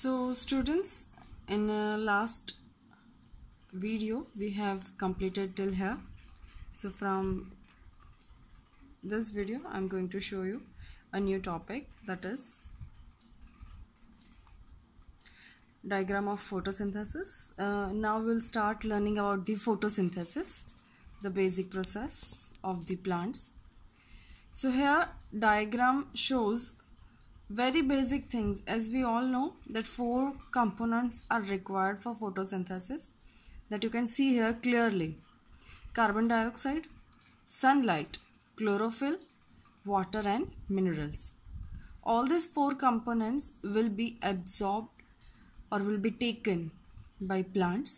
So students, in last video we have completed till here. So from this video I'm going to show you a new topic, that is diagram of photosynthesis. Now we'll start learning about the photosynthesis, the basic process of the plants. So here diagram shows very basic things. As we all know that 4 components are required for photosynthesis, that you can see here clearly: carbon dioxide, sunlight, chlorophyll, water and minerals. All these 4 components will be absorbed or will be taken by plants,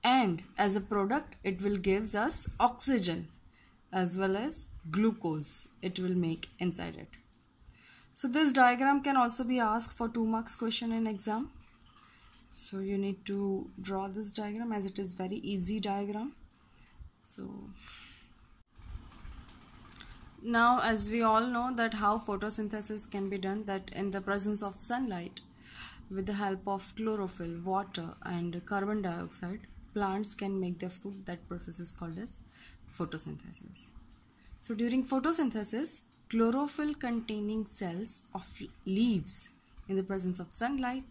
and as a product it will gives us oxygen as well as glucose it will make inside it. So this diagram can also be asked for 2 marks question in exam. So you need to draw this diagram as it is very easy diagram. So now as we all know that how photosynthesis can be done, that in the presence of sunlight, with the help of chlorophyll, water and carbon dioxide, plants can make their food. That process is called as photosynthesis. So during photosynthesis, chlorophyll containing cells of leaves, in the presence of sunlight,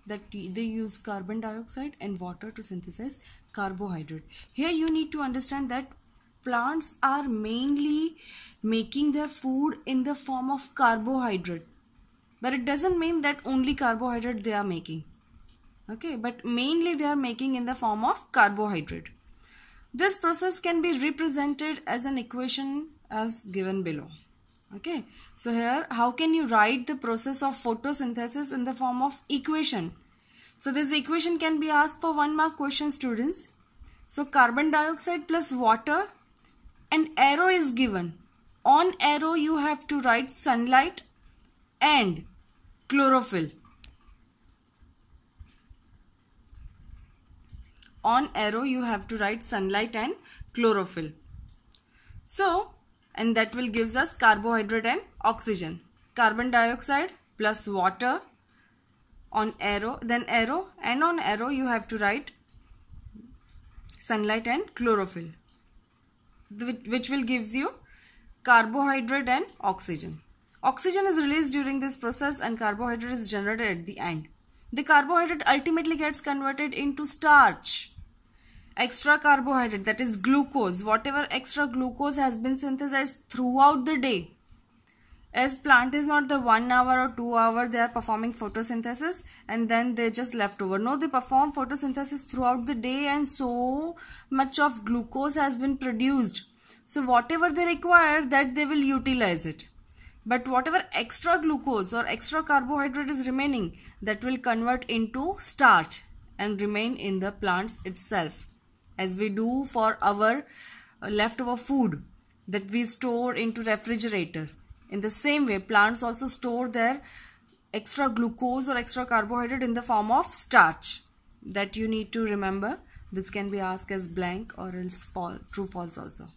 that they use carbon dioxide and water to synthesize carbohydrate. Here you need to understand that plants are mainly making their food in the form of carbohydrate, but it doesn't mean that only carbohydrate they are making. Okay, but mainly they are making in the form of carbohydrate. This process can be represented as an equation as given below. Okay, so here how can you write the process of photosynthesis in the form of equation? So this equation can be asked for 1 mark question, students. So carbon dioxide plus water, and arrow is given. On arrow you have to write sunlight and chlorophyll. On arrow you have to write sunlight and chlorophyll. So, and that will gives us carbohydrate and oxygen. Carbon dioxide plus water on arrow, then arrow, and on arrow you have to write sunlight and chlorophyll, which will gives you carbohydrate and oxygen. Oxygen is released during this process and carbohydrate is generated at the end. The carbohydrate ultimately gets converted into starch. Extra carbohydrate, that is glucose, whatever extra glucose has been synthesized throughout the day. As plant is not the 1 hour or 2 hour they are performing photosynthesis and then they just left over. No, they perform photosynthesis throughout the day and so much of glucose has been produced. So whatever they require, that they will utilize it. But whatever extra glucose or extra carbohydrate is remaining, that will convert into starch and remain in the plants itself, as we do for our leftover food that we store into refrigerator. In the same way, plants also store their extra glucose or extra carbohydrate in the form of starch. That you need to remember. This can be asked as blank or else true false also.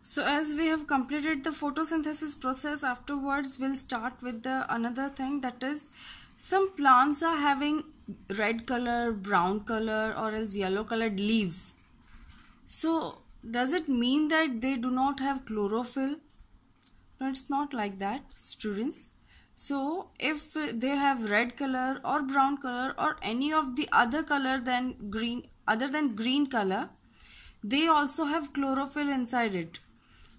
So as we have completed the photosynthesis process, afterwards we'll start with the another thing, that is some plants are having red color, brown color or else yellow colored leaves. So does it mean that they do not have chlorophyll? No, it's not like that, students. So if they have red color or brown color or any of the other color than green, other than green color, they also have chlorophyll inside it.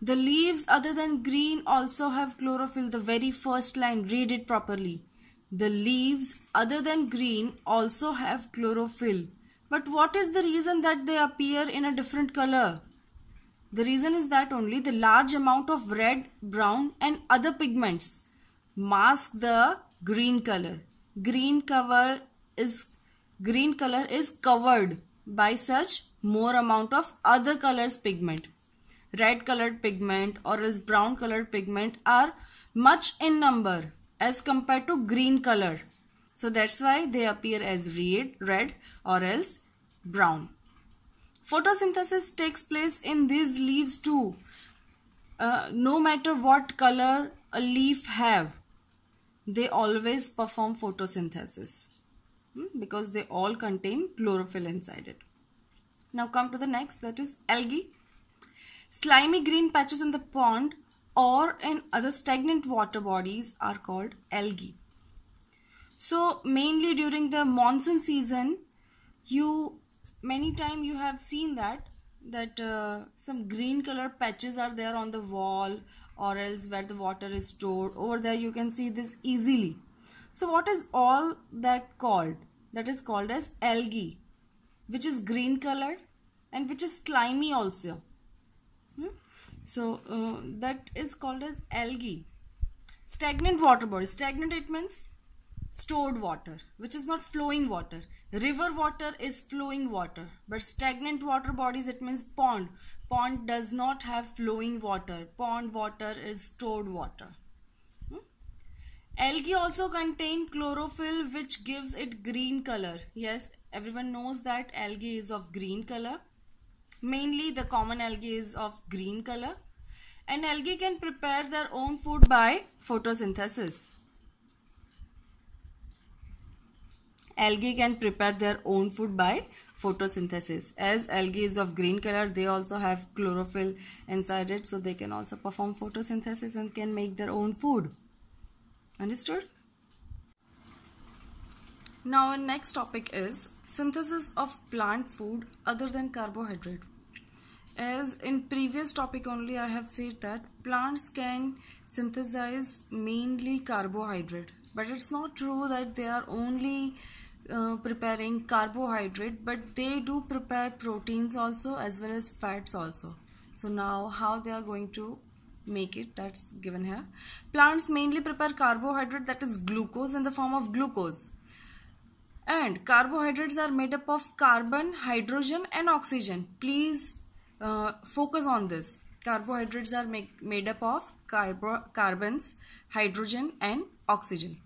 The leaves other than green also have chlorophyll. The very first line, read it properly. The leaves other than green also have chlorophyll. But what is the reason that they appear in a different color? The reason is that only the large amount of red, brown and other pigments mask the green color. Green color is covered by such more amount of other colors pigment. Red colored pigment or else brown colored pigment are much in number as compared to green color. So that's why they appear as red or else brown. Photosynthesis takes place in these leaves too. No matter what color a leaf have, they always perform photosynthesis because they all contain chlorophyll inside it. Now come to the next, that is algae. Slimy green patches in the pond or in other stagnant water bodies are called algae. So mainly during the monsoon season, many times you have seen that some green color patches are there on the wall, or else where the water is stored. Over there you can see this easily. So what is all that called? That is called as algae, which is green colored and which is slimy also. So that is called as algae. Stagnant water body. Stagnant, it means stored water, which is not flowing water. River water is flowing water, but stagnant water bodies, it means pond. Pond does not have flowing water. Pond water is stored water. Algae also contain chlorophyll, which gives it green color. Yes, everyone knows that algae is of green color. Mainly the common algae is of green color. And algae can prepare their own food by photosynthesis. Algae can prepare their own food by photosynthesis. As algae is of green color, they also have chlorophyll inside it, so they can also perform photosynthesis and can make their own food. Understood? Now our next topic is synthesis of plant food other than carbohydrate. As in previous topic only, I have said that plants can synthesize mainly carbohydrate, but it's not true that they are only preparing carbohydrate, but they do prepare proteins also as well as fats also. So now how they are going to make it, that's given here. Plants mainly prepare carbohydrate, that is glucose, in the form of glucose. And carbohydrates are made up of carbon, hydrogen and oxygen. Please focus on this. Carbohydrates are made up of carbons, hydrogen and oxygen.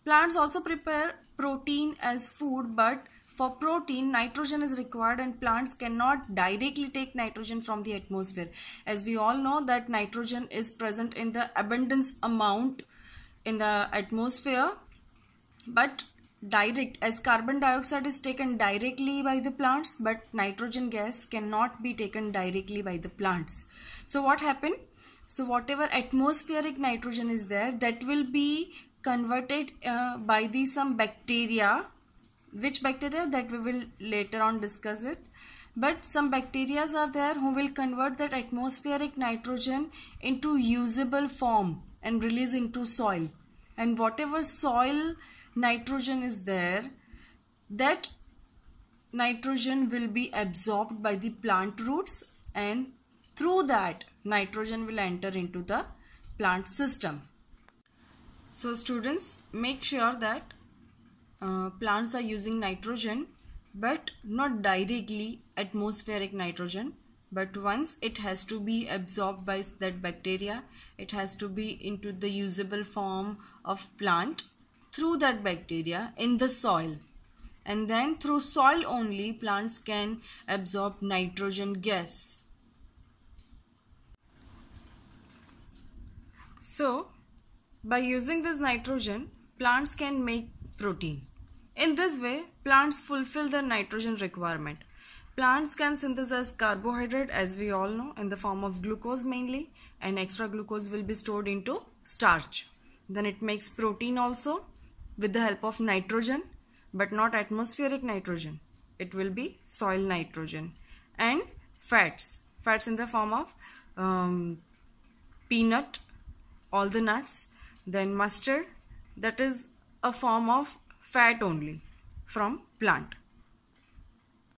Plants also prepare protein as food, but for protein nitrogen is required and plants cannot directly take nitrogen from the atmosphere. As we all know that nitrogen is present in the abundance amount in the atmosphere, but direct, as carbon dioxide is taken directly by the plants, but nitrogen gas cannot be taken directly by the plants. So what happened? So whatever atmospheric nitrogen is there, that will be converted by some bacteria. Which bacteria? That we will later on discuss it. But some bacteria are there who will convert that atmospheric nitrogen into usable form and release into soil. And whatever soil nitrogen is there, that nitrogen will be absorbed by the plant roots, and through that nitrogen will enter into the plant system. So students, make sure that plants are using nitrogen, but not directly atmospheric nitrogen, but once it has to be absorbed by that bacteria, it has to be into the usable form of plant through that bacteria in the soil, and then through soil only plants can absorb nitrogen gas. So by using this nitrogen, plants can make protein. In this way, plants fulfill their nitrogen requirement. Plants can synthesize carbohydrate, as we all know, in the form of glucose mainly, and extra glucose will be stored into starch. Then it makes protein also with the help of nitrogen, but not atmospheric nitrogen. It will be soil nitrogen. And fats in the form of peanut, all the nuts, then mustard, that is a form of fat only from plant.